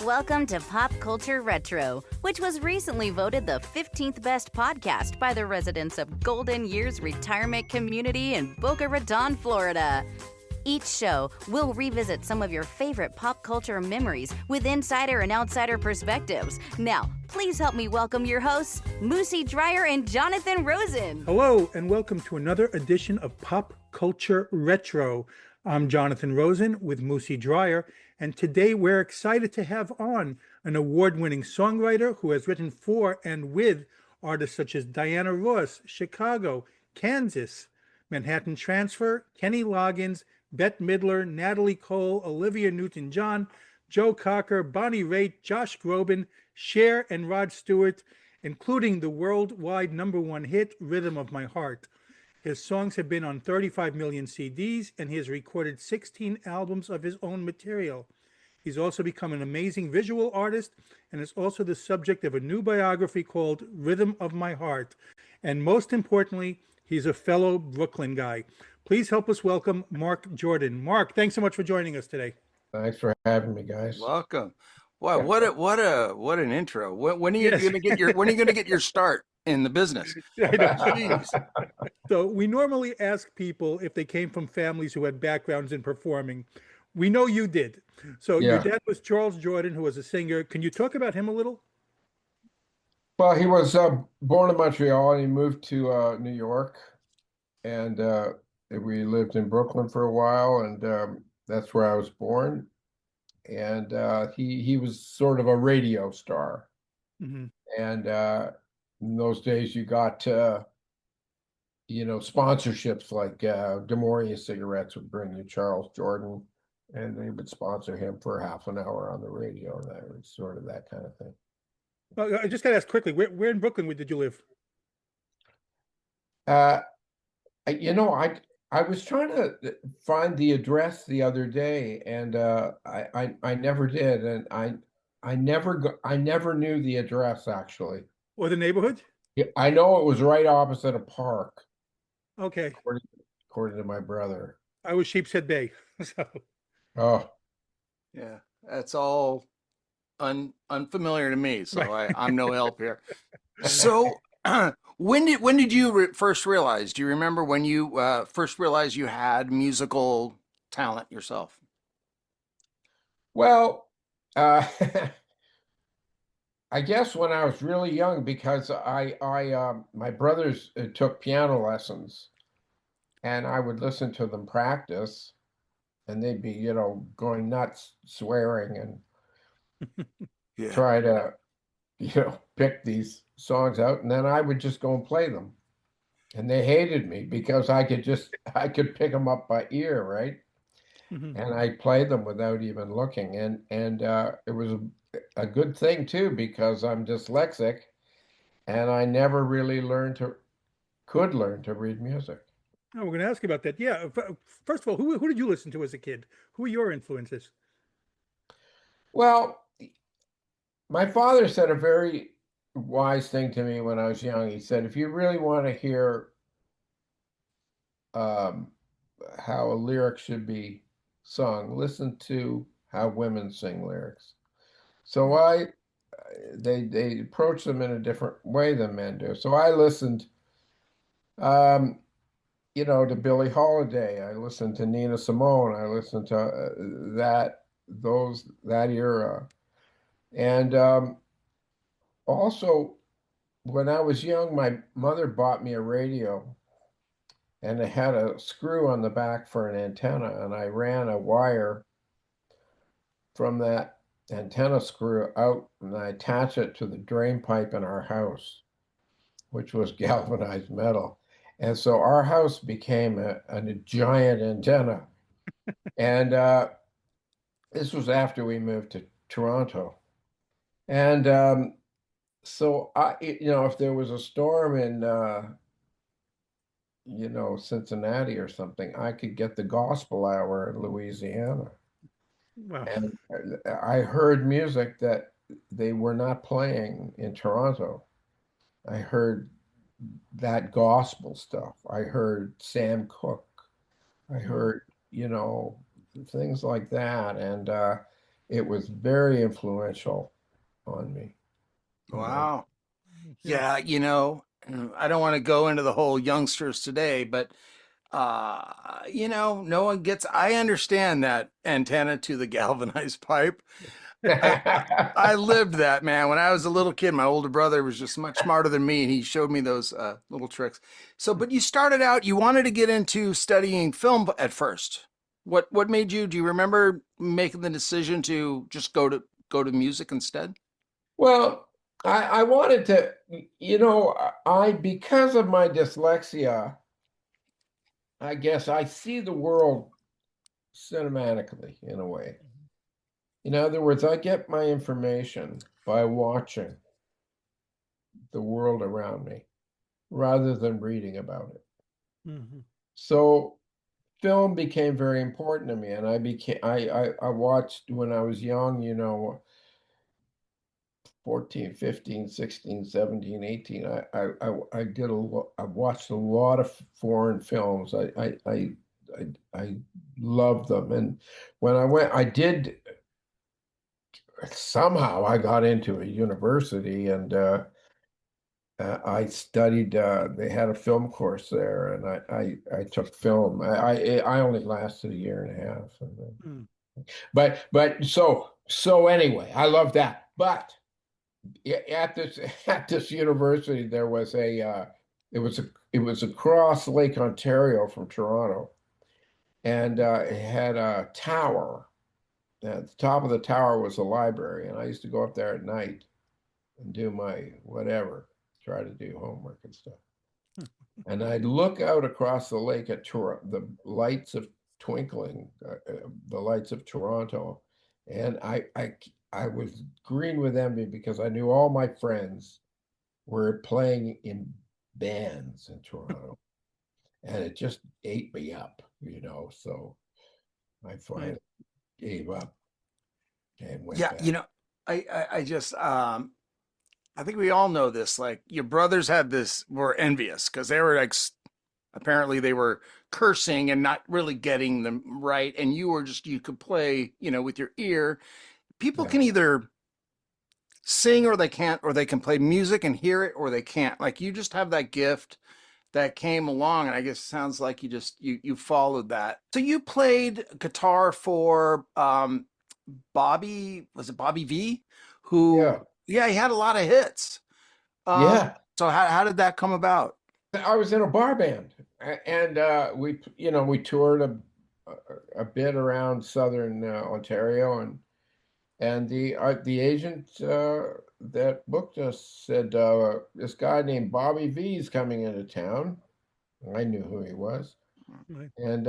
Welcome to Pop Culture Retro, which was recently voted the 15th best podcast by the residents of Golden Years Retirement Community in Boca Raton, Florida. Each show will revisit some of your favorite pop culture memories with insider and outsider perspectives. Now, please help me welcome your hosts, Moosie Drier and Jonathan Rosen. Hello, and welcome to another edition of Pop Culture Retro. I'm Jonathan Rosen with Moosie Drier, and today we're excited to have on an award-winning songwriter who has written for and with artists such as Diana Ross, Chicago, Kansas, Manhattan Transfer, Kenny Loggins, Bette Midler, Natalie Cole, Olivia Newton-John, Joe Cocker, Bonnie Raitt, Josh Groban, Cher, and Rod Stewart, including the worldwide #1 hit, Rhythm of My Heart. His songs have been on 35 million CDs, and he has recorded 16 albums of his own material. He's also become an amazing visual artist and is also the subject of a new biography called Rhythm of My Heart. And most importantly, he's a fellow Brooklyn guy. Please help us welcome Marc Jordan. Marc, thanks so much for joining us today. Thanks for having me, guys. Welcome. Wow, what an intro. When are you Yes. going to get your start in the business? I know. Jeez. So we normally ask people if they came from families who had backgrounds in performing. We know you did. So your dad was Charles Jordan, who was a singer. Can you talk about him a little? Well, he was born in Montreal and he moved to New York, and we lived in Brooklyn for a while, and that's where I was born. And he was sort of a radio star. Mm-hmm. And in those days, you got sponsorships like Demoria cigarettes would bring you Charles Jordan, and they would sponsor him for half an hour on the radio. And that was sort of that kind of thing. Well, I just got to ask quickly, where in Brooklyn did you live? I was trying to find the address the other day, and I never did, and I never knew the address actually. Or the neighborhood? Yeah, I know it was right opposite a park. Okay. According to my brother. I was Sheepshead Bay. So. Oh. Yeah, that's all unfamiliar to me, so Right. I'm no help here. So, when did you first realize? Do you remember when you first realized you had musical talent yourself? Well, I guess when I was really young, because my brothers took piano lessons, and I would listen to them practice, and they'd be, going nuts, swearing, and try to, pick these songs out, and then I would just go and play them. And they hated me because I could pick them up by ear, right? Mm-hmm. And I played them without even looking. And it was a good thing too, because I'm dyslexic and I never really could learn to read music. Oh, we're going to ask you about that. Yeah. First of all, who did you listen to as a kid? Who were your influences? Well, my father said a very wise thing to me when I was young. He said, if you really want to hear how a lyric should be sung, listen to how women sing lyrics. So they approach them in a different way than men do. So I listened, to Billie Holiday. I listened to Nina Simone. I listened to that era. And also, when I was young, my mother bought me a radio, and it had a screw on the back for an antenna, and I ran a wire from that antenna screw out, and I attached it to the drain pipe in our house, which was galvanized metal. And so our house became a giant antenna. And this was after we moved to Toronto. And so if there was a storm in, Cincinnati or something, I could get the gospel hour in Louisiana. Wow. And I heard music that they were not playing in Toronto. I heard that gospel stuff. I heard Sam Cooke. I heard, things like that. And it was very influential on me. Wow. Yeah, you know, I don't want to go into the whole youngsters today, but you know, no one gets, I understand that antenna to the galvanized pipe. I I lived that, man. When I was a little kid, my older brother was just much smarter than me, and he showed me those little tricks. So, but you started out, you wanted to get into studying film at first. What made you, do you remember making the decision to just go to music instead? Well, I wanted to, because of my dyslexia, I guess I see the world cinematically in a way. In other words, I get my information by watching the world around me rather than reading about it. Mhm. So film became very important to me, and I watched when I was young, 14, 15, 16, 17, 18. I watched a lot of foreign films. I loved them. And when I did, somehow I got into a university, and I studied, they had a film course there, and I took film. I only lasted a year and a half. And then, Mm. so anyway, I love that. But at this university, there was it was across Lake Ontario from Toronto, and it had a tower. At the top of the tower was a library, and I used to go up there at night and do my whatever, try to do homework and stuff. And I'd look out across the lake at the lights of twinkling, the lights of Toronto, and I was green with envy because I knew all my friends were playing in bands in Toronto, and it just ate me up, So I Right. finally gave up and went Yeah, you back. know, I just I think we all know this. Like your brothers had this were envious because they were like apparently they were cursing and not really getting them right, and you were just you could play, you know, with your ear. People Yeah. can either sing or they can't, or they can play music and hear it or they can't. Like you just have that gift that came along, and I guess it sounds like you just you followed that. So you played guitar for Bobby, was it Bobby V? Who, Yeah. yeah, he had a lot of hits. Yeah. So how did that come about? I was in a bar band, and we toured a bit around southern Ontario, and the agent that booked us said this guy named Bobby V is coming into town. I knew who he was, Right. and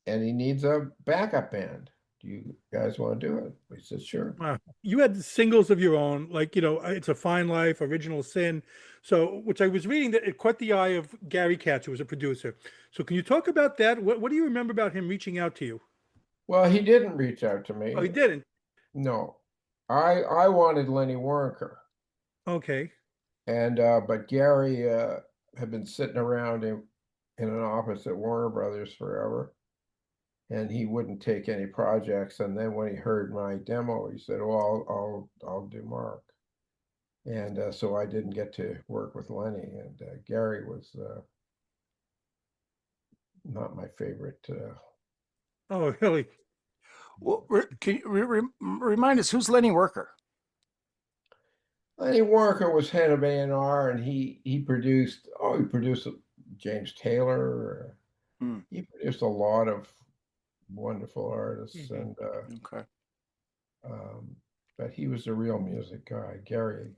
he needs a backup band. Do you guys want to do it? We said sure. Wow. You had singles of your own, like, It's a Fine Life, Original Sin. So, which I was reading that it caught the eye of Gary Katz, who was a producer. So, can you talk about that? What do you remember about him reaching out to you? Well, he didn't reach out to Oh, he me. didn't. No, I wanted Lenny Waronker. Okay. And but Gary had been sitting around in an office at Warner Brothers forever, and he wouldn't take any projects. And then when he heard my demo, he said, "Oh, I'll do Mark." And so I didn't get to work with Lenny, and Gary was not my favorite. Oh, really? Well, can you remind us who's Lenny Worker? Lenny Waronker was head of A&R, and he produced. Oh, he produced James Taylor. Hmm, He produced a lot of wonderful artists, Mhm. and okay. um, but he was a real music guy. Gary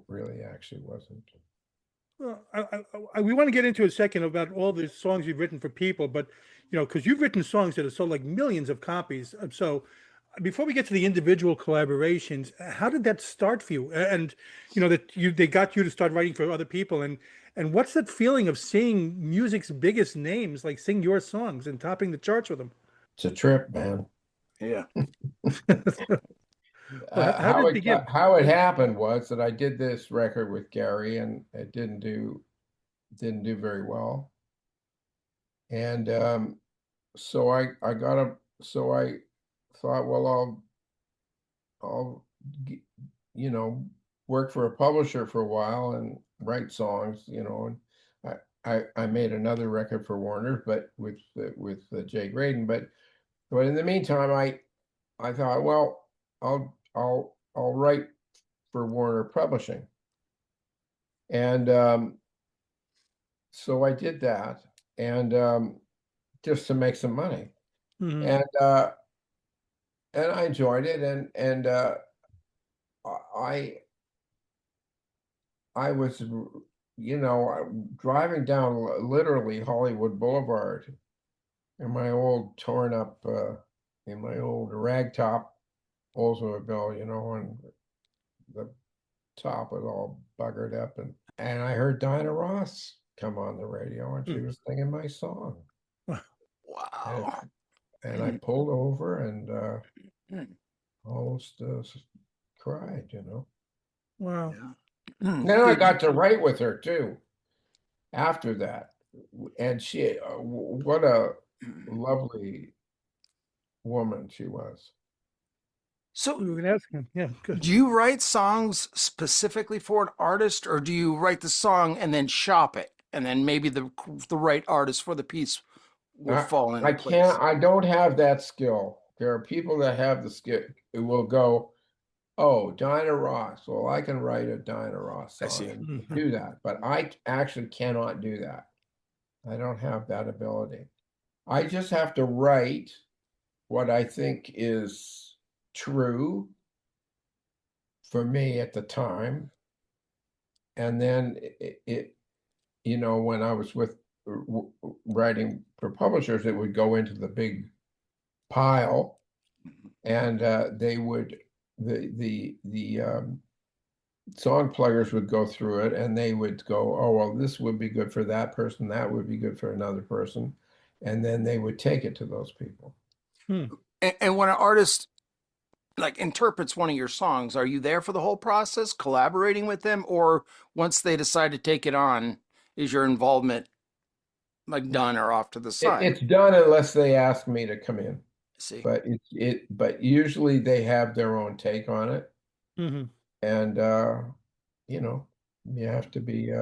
really actually wasn't. Well, we want to get into a second about all the songs you've written for people, but because you've written songs that have sold like millions of copies. So, before we get to the individual collaborations, how did that start for you? And that they got you to start writing for other people, and what's that feeling of seeing music's biggest names like sing your songs and topping the charts with them? It's a trip, man. Yeah. Well, how did it begin? How it happened was that I did this record with Gary, and it didn't do very well. And so I thought, well, I'll you know, work for a publisher for a while and write songs, you know, and I made another record for Warner, but with Jay Graydon, but in the meantime, I thought, well, I'll write for Warner Publishing, and so I did that, and just to make some money, Mhm. and I enjoyed it, and I I was, you know, driving down literally Hollywood Boulevard in my old torn up, in my old ragtop Oldsmobile, you know, and the top was all buggered up, and I heard Dinah Ross come on the radio, and she Mm. was singing my song, and, Wow. and I pulled over and Mm. almost cried, you know. Wow. Yeah. Then I got to write with her too after that, and she, what a lovely woman she was. So, We were gonna ask him. Yeah, good. do you write songs specifically for an artist, or do you write the song and then shop it, and then maybe the right artist for the piece will fall into place? I don't have that skill. There are people that have the skill who will go, oh, Dinah Ross. Well, I can write a Dinah Ross I song see. and Mhm. do that, but I actually cannot do that. I don't have that ability. I just have to write what I think is true for me at the time. And then you know, when I was with writing for publishers, it would go into the big pile, and they would the song pluggers would go through it, and they would go, oh well, this would be good for that person, that would be good for another person, and then they would take it to those people. Hmm. And when an artist like interprets one of your songs, are you there for the whole process, collaborating with them, or once they decide to take it on, is your involvement like done or off to the side? It's done unless they ask me to come in, See, but but usually they have their own take on it, Mhm. and you know, you have to be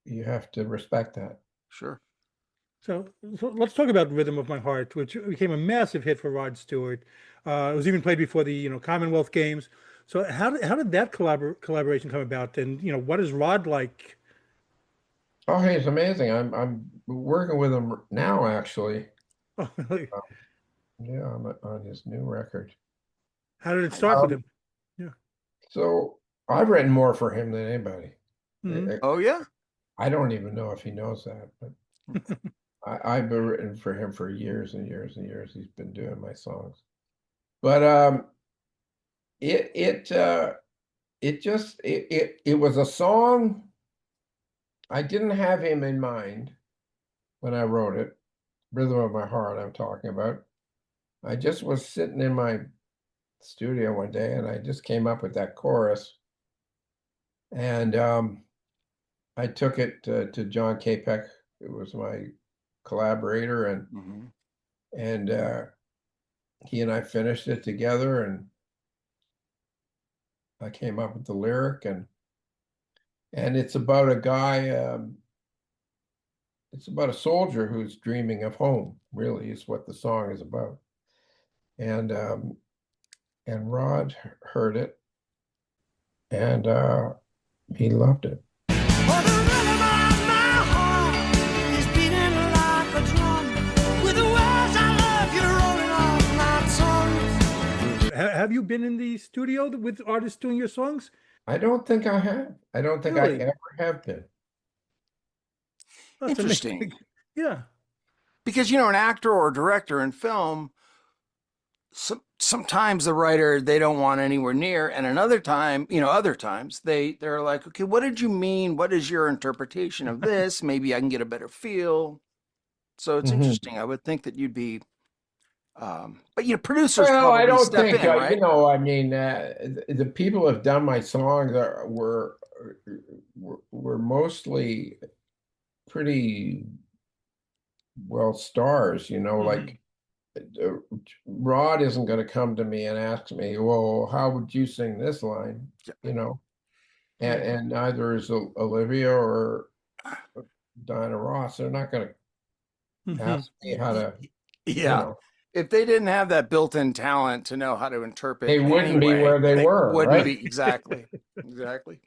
you have to respect that. sure. So, let's talk about "Rhythm of My Heart," which became a massive hit for Rod Stewart. It was even played before the Commonwealth Games. So, how did that collaboration come about? And what is Rod like? Oh, he's amazing. I'm working with him now, actually. Oh, really? Yeah, I'm on his new record. How did it start with Um, him? Yeah. so I've written more for him than anybody. Hmm. Oh yeah. I don't even know if he knows that, but I've been written for him for years and years and years. He's been doing my songs. But it it it was a song. I didn't have him in mind when I wrote it. Rhythm of My Heart, I'm talking about. I just was sitting in my studio one day and I just came up with that chorus. And I took it to John Capek, who was my collaborator, Mhm. and he and I finished it together, and I came up with the lyric, and it's about a guy. It's about a soldier who's dreaming of home. Really, is what the song is about. And Rod heard it, and he loved it. For the rhythm of my heart is beating like a drum. With the words I love you rolling off my tongue. Have you been in the studio with artists doing your songs? I don't think I have. I don't think I Really? ever have been. That's Interesting. amazing. Yeah. Because an actor or a director in film, sometimes the writer they don't want anywhere near, and another time, other times they're like, okay, what did you mean? What is your interpretation of this? Maybe I can get a better feel. So it's Mhm. interesting. I would think that you'd be, but producers Well, I probably don't step think, in, right? I mean, the people who have done my songs were mostly pretty well stars, Mhm. like Rod isn't going to come to me and ask me, well, how would you sing this line? You know, and neither is Olivia or Diana Ross. They're not going to ask me how to, you Yeah. know, If they didn't have that built-in talent to know how to interpret they wouldn't be anyway, where they were, wouldn't right? be exactly. Exactly.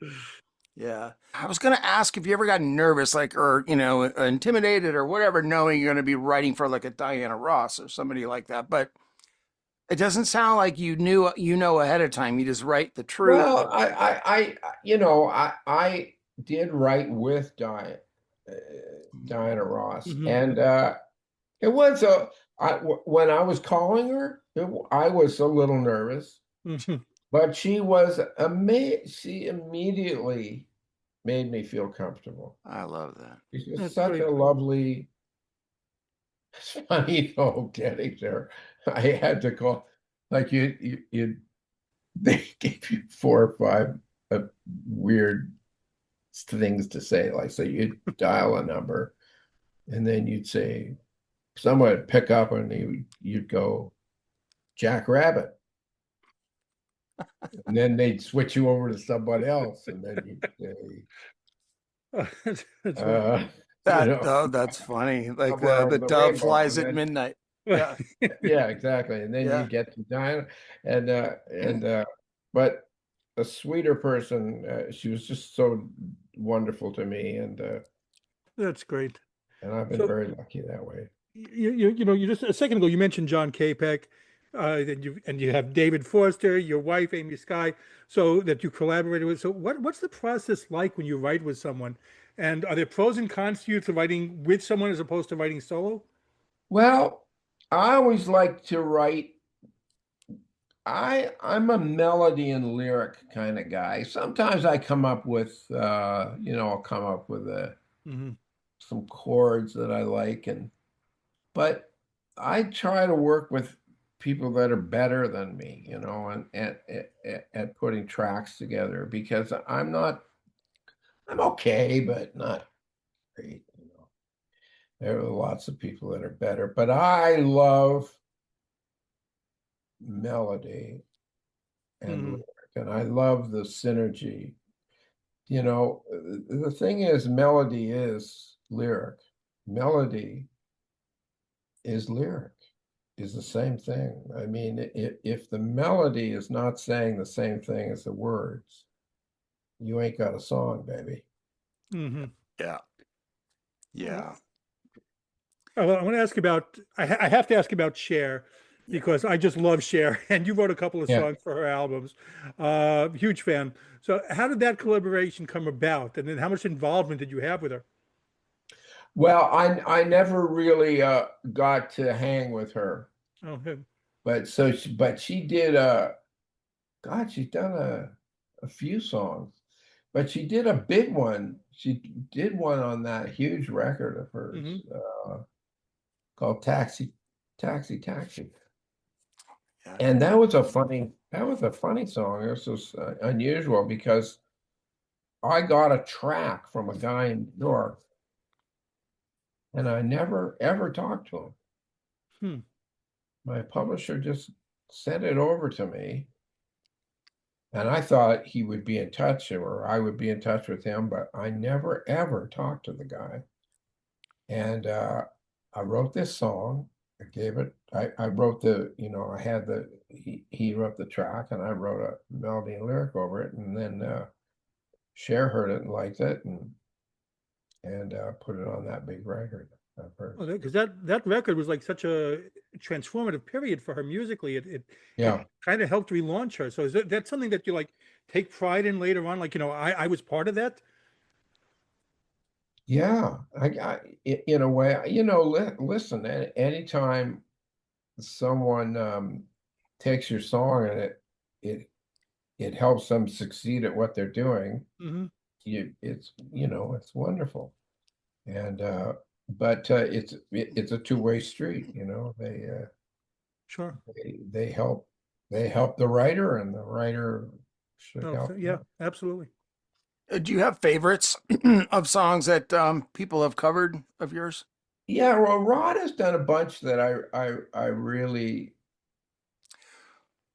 Yeah. I was going to ask if you ever got nervous, like, or, you know, intimidated or whatever, knowing you're going to be writing for like a Diana Ross or somebody like that. But it doesn't sound like you know ahead of time. You just write the truth. Well, I did write with Diana Ross, and it was when I was calling her, I was a little nervous, but she was amazing. She immediately made me feel comfortable. I love that. She's just That's such great. a lovely. It's funny though, getting there. I had to call, like they gave you 4 or 5 weird things to say. Like, so you'd dial a number, and then you'd say, someone would pick up, and you'd go, Jack Rabbit. And then they'd switch you over to somebody else, and then you'd say, That's right. That's funny. Like somewhere over the the dove rainbow, flies and at then- midnight. Yeah. Yeah, exactly. And then Yeah. you get to Diana, but a sweeter person. She was just so wonderful to me, and That's great. I've been So- very lucky that way. You know, you just a second ago you mentioned John Capek, and you have David Foster, your wife Amy Skye, so that you collaborated with. So what's the process like when you write with someone, and are there pros and cons to you to writing with someone as opposed to writing solo? Well, I always like to write. I'm a melody and lyric kind of guy. Sometimes I come up with, I'll come up with some chords that I like, but I try to work with people that are better than me, and at putting tracks together, because I'm okay, but not great. There are lots of people that are better, but I love melody and lyric, and I love the synergy. The thing is, melody is lyric. Melody is lyric, is the same thing. I mean, if the melody is not saying the same thing as the words, you ain't got a song, baby. Yeah. Yeah. Oh, well, I want to ask about. I have to ask about Cher, because I just love Cher, and you wrote a couple of songs for her albums. Huge fan. So, how did that collaboration come about, and then how much involvement did you have with her? Well, I never really got to hang with her, Oh, good. but she did God, she's done a few songs, but she did a big one. She did one on that huge record of hers called Taxi, Taxi, Taxi. Yeah. And that was a funny song. It was unusual because I got a track from a guy in New York, and I never ever talked to him. My publisher just sent it over to me, and I thought he would be in touch, or I would be in touch with him, but I never ever talked to the guy. And I wrote this song. I gave it. I wrote he wrote the track, and I wrote a melody and lyric over it, and then Cher heard it and liked it, and put it on that big record. Because that record was like such a transformative period for her musically. It kind of helped relaunch her. So is that something that you like take pride in later on? Like, I was part of that. Yeah, in a way, listen, anytime someone takes your song and it helps them succeed at what they're doing, it's wonderful. And but it's a two-way street, they help the writer, and the writer should help. Yeah, absolutely. Do you have favorites of songs that people have covered of yours? Yeah, well, Rod has done a bunch that I really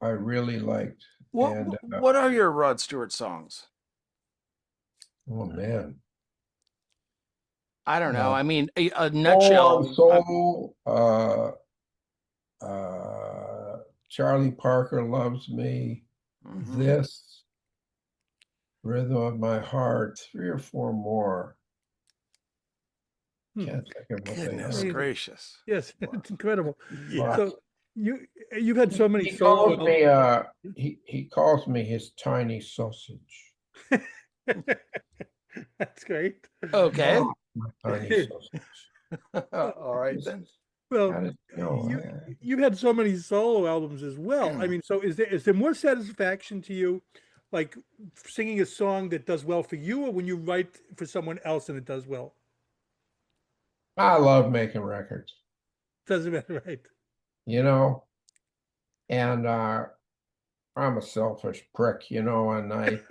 liked. And What are your Rod Stewart songs? oh man. I don't know. Uh, I mean, a Soul on nutshell. Soul, Charlie Parker Loves Me, Mhm. This, Rhythm of My Heart, 3 or 4 more. Hmm. Can't think of what they Goodness are. Amazing. gracious. Yes, it's incredible. Yeah. So you've had so many He solo calls me he calls me his tiny sausage. That's great. Okay. Oh, my tiny sausage. All right then. Well, How did you know? you've had so many solo albums as well. I mean, so is there more satisfaction to you, like singing a song that does well for you, or when you write for someone else and it does well? I love making records, Doesn't matter, right? you know, and I'm a selfish prick, you know, and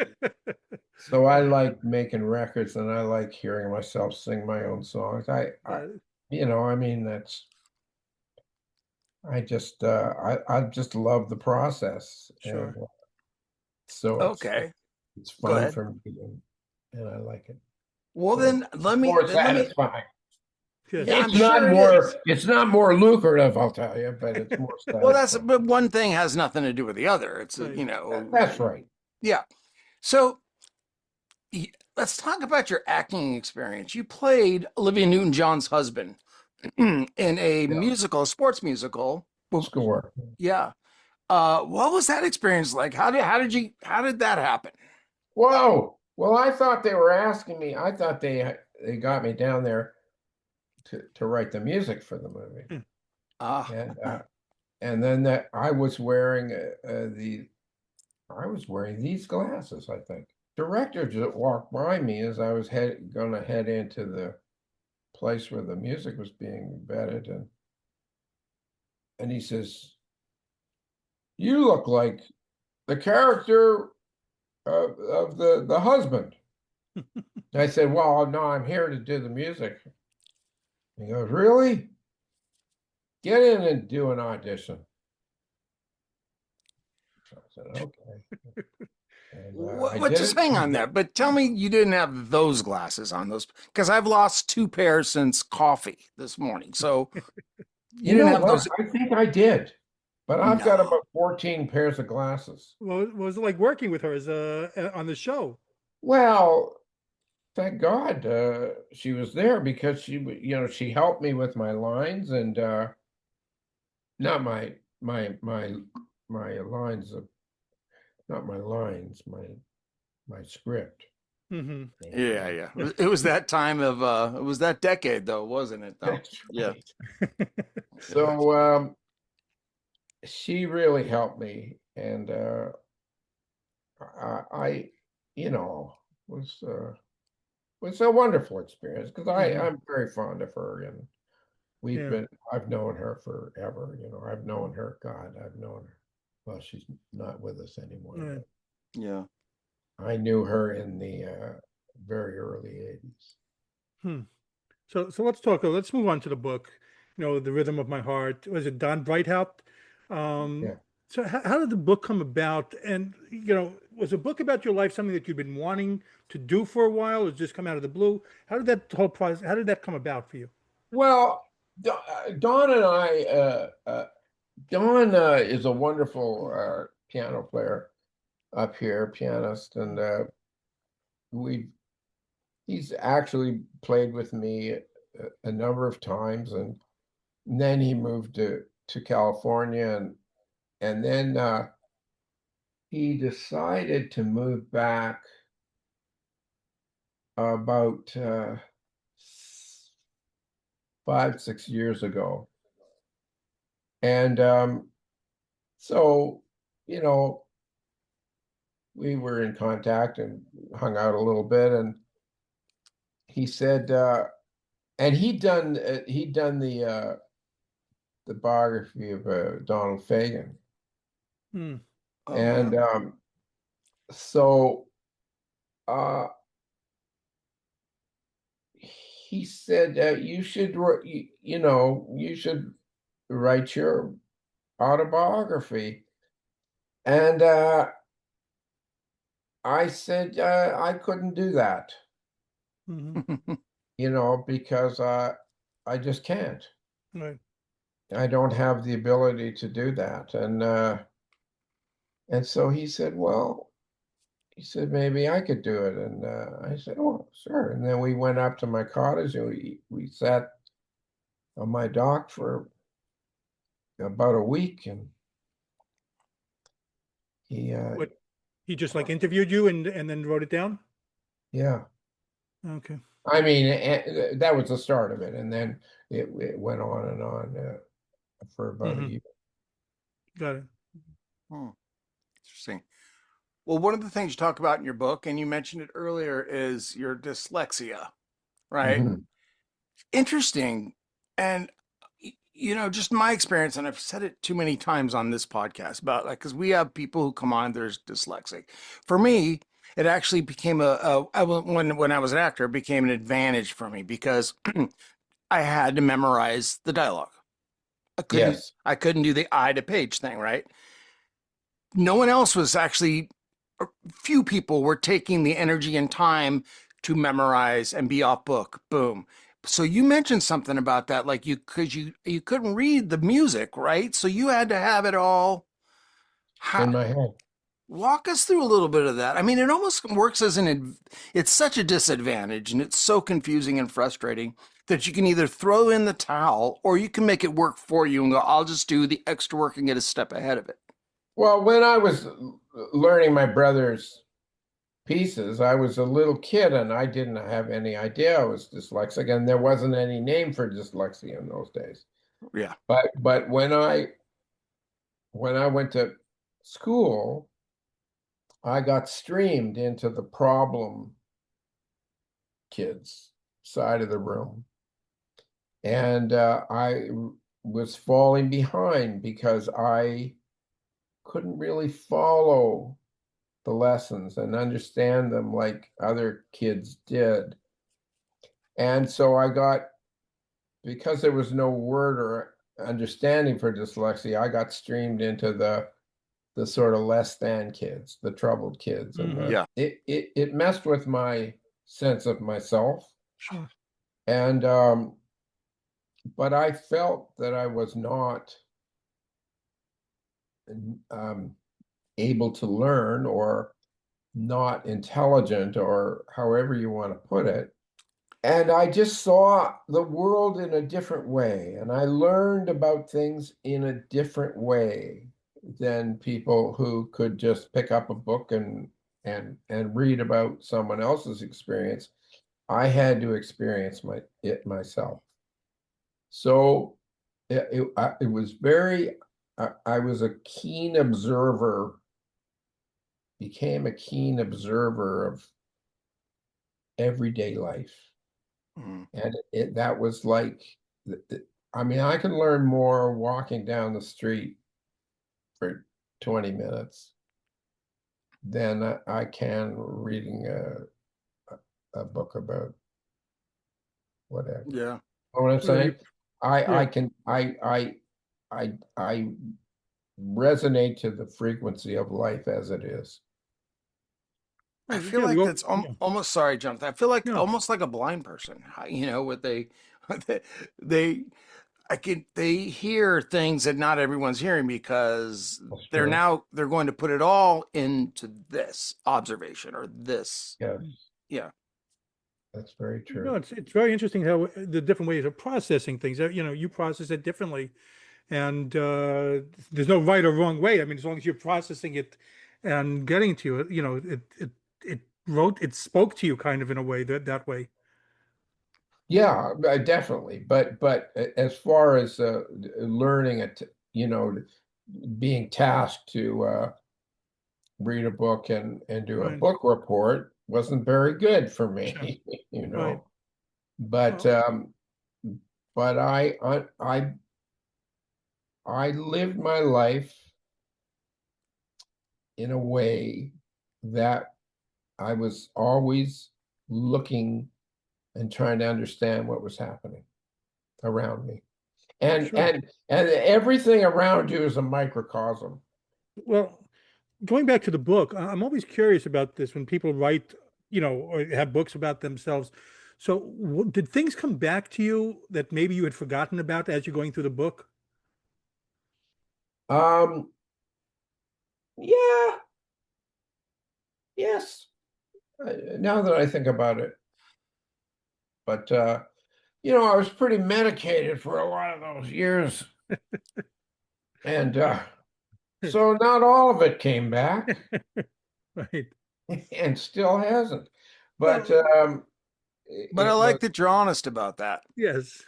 so I like making records and I like hearing myself sing my own songs. Uh, I mean, I just love the process. And sure. so Okay. it's Go fun ahead. for me and I like it. Well, So then let me. more Then let me. satisfying. Yes. Yeah, I'm sure it is. It's not more lucrative, I'll tell you, but it's more Well, satisfying. but one thing has nothing to do with the other. It's Right. That's right. yeah. So let's talk about your acting experience. You played Olivia Newton-John's husband in a Yeah. musical, a sports musical. Well, Score. yeah. What was that experience like? How did that happen? Whoa. Well, I thought they were asking me. I thought they got me down there to write the music for the movie. Ah, And then that I was wearing I was wearing these glasses, I think. Director just walked by me as I was gonna head into the place where the music was being vetted, and he says, "You look like the character of the husband." I said, "Well, no, I'm here to do the music." He goes, "Really? Get in and do an audition." So I said, "Okay." And I what? did Just it. hang on there. But tell me, you didn't have those glasses on those because I've lost 2 pairs since coffee this morning. So you You didn't know have what? those. I think I did, but I've got No. about 14 pairs of glasses. Well, what was it like working with her as on the show? Well, thank God she was there because she helped me with my lines and not my lines of not my lines, my script. Hmm. Yeah, yeah. It was that time of it was that decade though, wasn't it? Though. That's Yeah. right. So she really helped me, and I was was a wonderful experience because Hmm. I'm very fond of her, and Yeah. I've known her forever. I've known her. God, I've known her. Well, she's not with us anymore, Right. but Yeah. I knew her in the very early 80s. Hmm. So let's move on to the book. The Rhythm of My Heart. Was it Don Breithout? Um, Yeah. so how did the book come about? And was a book about your life something that you'd been wanting to do for a while, or just come out of the blue? How did that whole process? How did that come about for you? Well, Don and I, Don is a wonderful piano player up here, pianist, and we he's actually played with me a number of times, and then he moved to California, and then he decided to move back about 5, 6 years ago, and so you know we were in contact and hung out a little bit, and he said, and he'd done the biography of Donald Fagen. Hmm. Oh, And wow. so uh, he said, you should, you should write your autobiography. And I said, I couldn't do that, Mhm. because I just can't. Right. I don't have the ability to do that. And so he said, well, maybe I could do it. And I said, oh, sure. And then we went up to my cottage and we sat on my dock for about a week. And he, What, he just like interviewed you and then wrote it down? yeah, Okay. I mean, that was the start of it. And then it went on and on for about a Mhm. year. Got it. Hmm, interesting. Well, one of the things you talk about in your book, and you mentioned it earlier, is your dyslexia, right? Mhm. Interesting. And just my experience, and I've said it too many times on this podcast about like, because we have people who come on, there's dyslexic. For me, it actually became when I was an actor, it became an advantage for me because I had to memorize the dialogue. Yes. I couldn't do the eye to page thing, right? No one else was actually, few people were taking the energy and time to memorize and be off book. Boom. So you mentioned something about that, like you couldn't read the music, right? So you had to have it all. In How, my head. walk us through a little bit of that. I mean, it almost works as it's such a disadvantage and it's so confusing and frustrating that you can either throw in the towel or you can make it work for you and go, I'll just do the extra work and get a step ahead of it. Well, when I was learning my brother's pieces, I was a little kid and I didn't have any idea I was dyslexic, and there wasn't any name for dyslexia in those days. Yeah. But when I went to school, I got streamed into the problem kids side of the room. And I was falling behind because I couldn't really follow the lessons and understand them like other kids did. And so because there was no word or understanding for dyslexia, I got streamed into the sort of less than kids, the troubled kids. And Mhm. Yeah. it messed with my sense of myself. Sure. And but I felt that I was not um, able to learn, or not intelligent, or however you want to put it. And I just saw the world in a different way. And I learned about things in a different way than people who could just pick up a book and read about someone else's experience. I had to experience it myself. So it was I was a keen observer, became a keen observer of everyday life. Mhm. And that was like, I mean, I can learn more walking down the street for 20 minutes than I can reading a book about whatever. Yeah. Know what I'm Well, saying? I yeah. can I resonate to the frequency of life as it is. I Well, feel yeah, like that's yeah. almost, sorry, Jonathan. I feel like No. almost like a blind person. What they, they, they hear things that not everyone's hearing because That's true. they're going to put it all into this observation or this. Yes, Yeah. that's very No, true. it's very interesting how the different ways of processing things. You process it differently, and there's no right or wrong way. I mean, as long as you're processing it and getting to it, it spoke to you kind of in a way that way. Yeah, definitely. But as far as learning it, being tasked to read a book and do a Right. book report wasn't very good for Sure. me, Right. But Well, but I lived my life in a way that I was always looking and trying to understand what was happening around me. And Sure. and everything around you is a microcosm. Well, going back to the book, I'm always curious about this when people write, or have books about themselves. So, did things come back to you that maybe you had forgotten about as you're going through the book? Um, yeah, yes. Now that I think about it, but I was pretty medicated for a lot of those years, and so not all of it came back, Right. and still hasn't. But Well, But I it was like that you're honest about that, yes.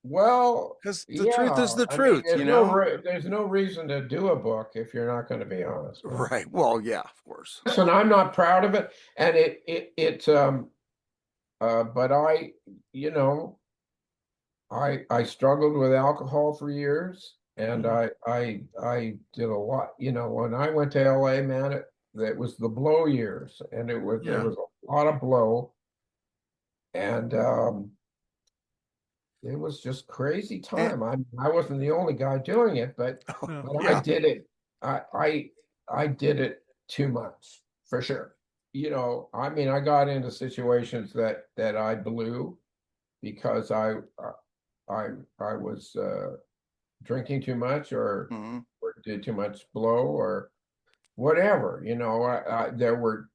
well, because the truth yeah. is the I mean, truth, you know? there's no reason to do a book if you're not going to be honest, right? Right. Well, yeah, of course. And I'm not proud of it, and but you know. I struggled with alcohol for years, and Mhm. I did a lot. When I went to LA, man, it was the blow years, and there Yeah. was a lot of blow, and it was just crazy And, time. I wasn't the only guy doing it, but Well, I yeah. did it. I did it too much for sure. I mean, I got into situations that I blew because I was drinking too much Mhm. or did too much blow or whatever. There were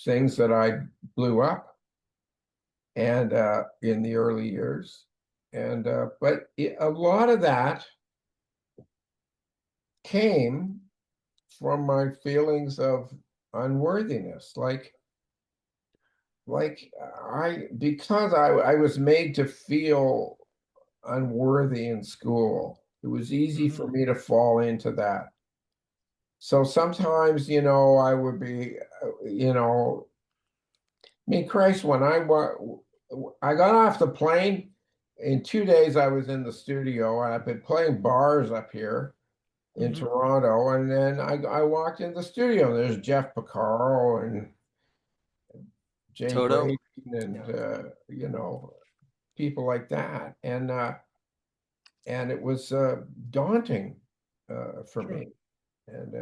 things that I blew up and in the early years, and but a lot of that came from my feelings of unworthiness, like because I was made to feel unworthy in school. It was easy for mhm. me to fall into that. So sometimes, I would be, Christ, when I got off the plane, in 2 days I was in the studio, and I've been playing bars up here in Mhm. Toronto, and then I walked in the studio, and there's Jeff Porcaro and Jay Toto. Braden and Yeah. people like that, and it was daunting for Sure. me. And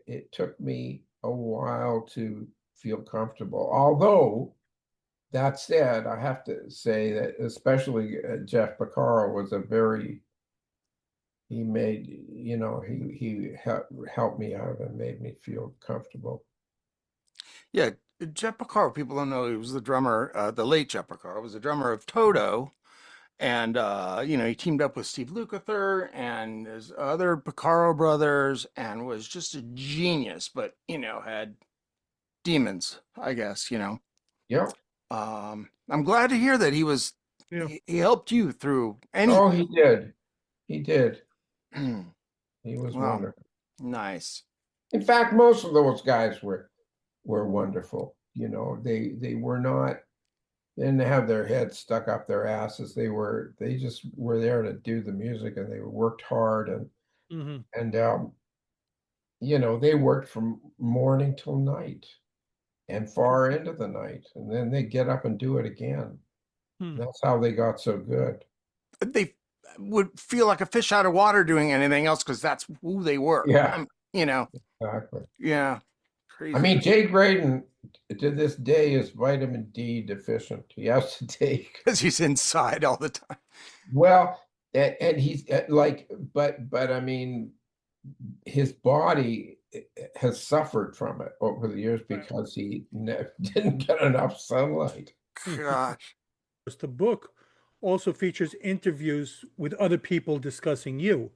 it took me a while to feel comfortable. Although, that said, I have to say that especially Jeff Porcaro was he made, he helped me out and made me feel comfortable. Yeah. Jeff Porcaro, people don't know he was the drummer, the late Jeff Porcaro was the drummer of Toto. And he teamed up with Steve Lukather and his other Porcaro brothers and was just a genius, but had demons, I guess. Yeah. I'm glad to hear that Yeah. he helped you through Oh, anything. he did. He did. He was Wow, wonderful. nice. In fact, most of those guys were wonderful. They were not They didn't have their heads stuck up their asses. They just were there to do the music, and they worked hard, Mhm. and they worked from morning till night and Sure. far into the night, and then they get up and do it again. Hmm. That's how they got so good. They would feel like a fish out of water doing anything else because that's who they were. Yeah, You know, exactly. yeah, I crazy. mean, Jay Graydon to this day is vitamin D deficient. He has to take Because he's inside all the time. well, and he's but I mean, his body has suffered from it over the years Right. because he didn't get enough sunlight. Gosh. The book also features interviews with other people discussing you.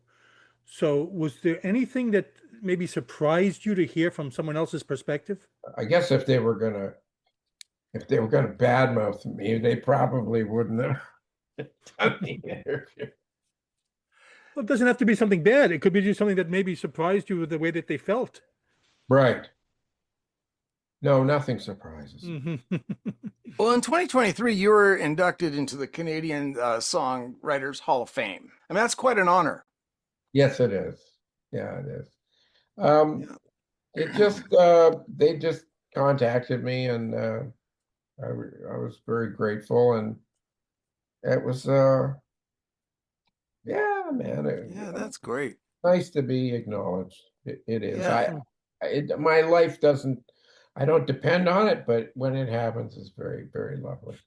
So, was there anything that maybe surprised you to hear from someone else's perspective? I guess if they were gonna badmouth me, they probably wouldn't have done the interview. Well, it doesn't have to be something bad. It could be just something that maybe surprised you with the way that they felt. Right. No, nothing surprises me. Mhm. Well, in 2023, you were inducted into the Canadian Songwriters Hall of Fame. I mean, that's quite an honor. Yes, it is. Yeah, it is. Um, Yeah. it just they just contacted me, and I was very grateful, and it was yeah, man, Yeah, that's great. nice to be acknowledged. It is. Yeah. My life doesn't. I don't depend on it, but when it happens, it's very, very lovely.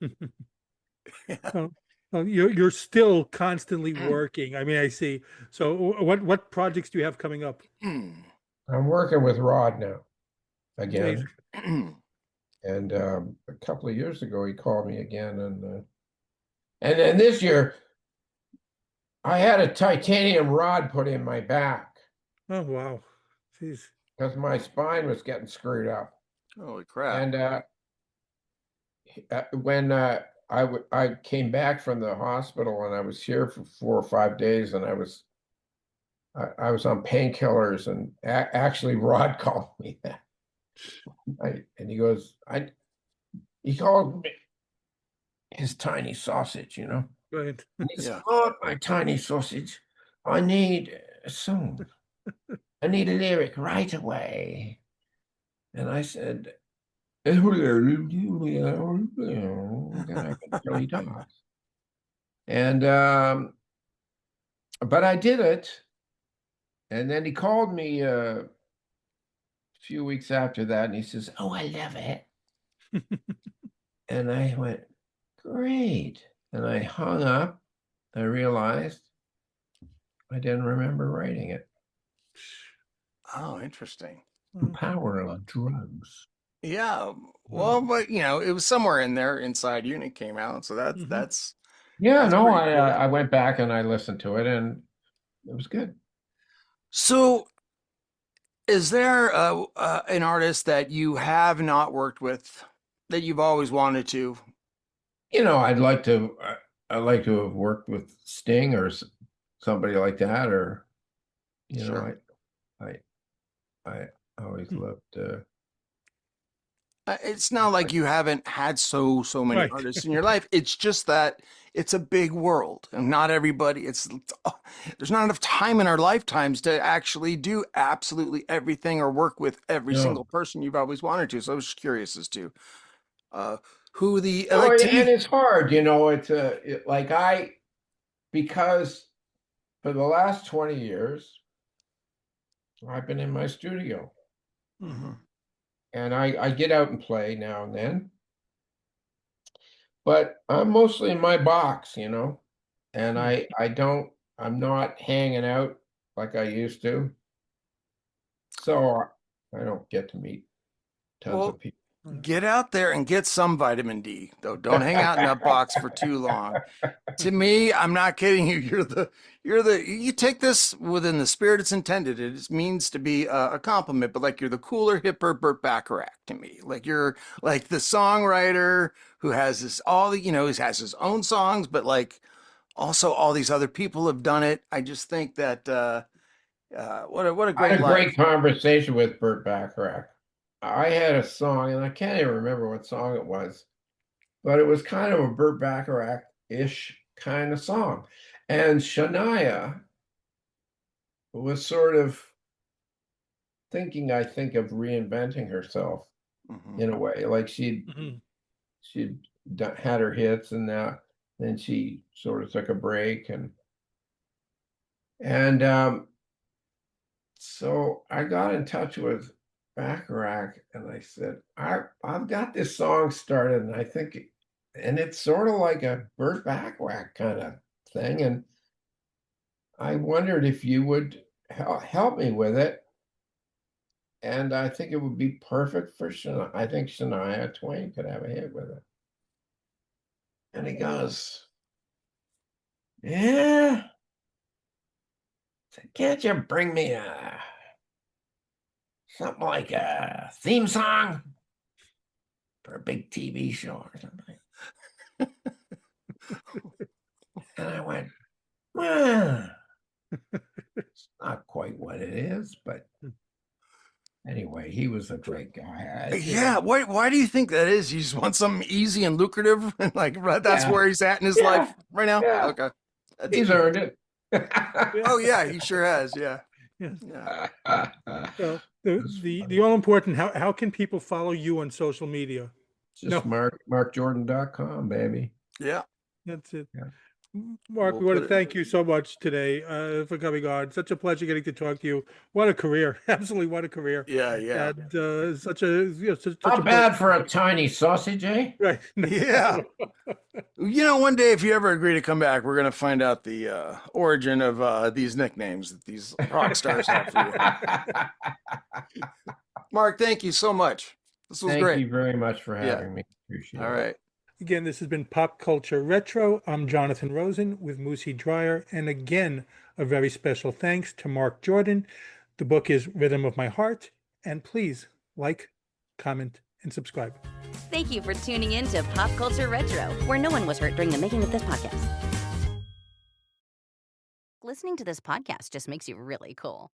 Well, well, you're still constantly working. I mean, I see. So what projects do you have coming up? I'm working with Rod now again, Amazing. and a couple of years ago he called me again, and then this year I had a titanium rod put in my back Oh, wow. Jeez. because my spine was getting screwed up. Holy crap. And when I came back from the hospital and I was here for 4 or 5 days, and I was on painkillers, and actually Rod called me that. And he goes, he called me his tiny sausage, you know. Right. And he said, Yeah. "Oh, my tiny sausage, I need a song. I need a lyric right away." And I said, then I could really talk. And but I did it. And then he called me a few weeks after that, and he says, "Oh, I love it." And I went, "Great." And I hung up. I realized I didn't remember writing it. Oh, interesting. The power of drugs. Yeah. Well, but it was somewhere in there inside you and it came out. So that's Yeah, That's no, pretty cool. I went back and I listened to it, and it was good. So is there an artist that you have not worked with that you've always wanted to? I'd like to have worked with Sting or somebody like that, or Sure. I always loved. It's not like you haven't had so many Right. artists in your life. It's just that it's a big world, and not everybody. There's not enough time in our lifetimes to actually do absolutely everything or work with every single No. person you've always wanted to. So I was just curious as to who the Oh, like to and me. it's hard, it's like because for the last 20 years I've been in my studio, Mhm. and I get out and play now and then, but I'm mostly in my box, and I'm not hanging out like I used to, so I don't get to meet tons Well, of people. get out there and get some vitamin D, though. Don't hang out in that box for too long. To me, I'm not kidding you. You take this within the spirit it's intended. It means to be a compliment, but like you're the cooler, hipper Burt Bacharach to me. Like you're like the songwriter who has he has his own songs, but like also all these other people have done it. I just think that what a I great had a life. great conversation with Burt Bacharach. I had a song, and I can't even remember what song it was, but it was kind of a Burt Bacharach-ish kind of song. And Shania was sort of thinking, I think, of reinventing herself Mhm. in a way. Like Mhm. she'd had her hits, and then she sort of took a break, and so I got in touch with Bacharach, and I said, I've got this song started, and I think, and it's sort of like a Burt Bacharach kind of thing, and I wondered if you would help me with it, and I think it would be perfect for Shania. I think Shania Twain could have a hit with it. And he goes, "Yeah, can't you bring me something like a theme song for a big TV show or something?" And I went, "Well, it's not quite what it is, but anyway, he was a great guy. Yeah, why do you think that is? You just want something easy and lucrative, and like that's Yeah, where he's at in his yeah, life right now. yeah. Okay, He's earned it." oh yeah, he sure has. Yeah, Yes. yeah. So the all important, how can people follow you on social media? Just markjordan.com, baby. Yeah. That's it. Yeah. Mark, We'll we want put to it- thank you so much today for coming on. Such a pleasure getting to talk to you. What a career. Absolutely what a career. Yeah. Yeah. And such a, such a Not bad for a tiny sausage, eh? Right. Yeah. One day, if you ever agree to come back, we're going to find out the origin of these nicknames that these rock stars have for you. Mark, thank you so much. This was Thank great. you very much for Yeah. having me. Appreciate All it. right. Again, this has been Pop Culture Retro. I'm Jonathan Rosen with Moosie Drier. And again, a very special thanks to Marc Jordan. The book is Rhythm of My Heart. And please like, comment, and subscribe. Thank you for tuning in to Pop Culture Retro, where no one was hurt during the making of this podcast. Listening to this podcast just makes you really cool.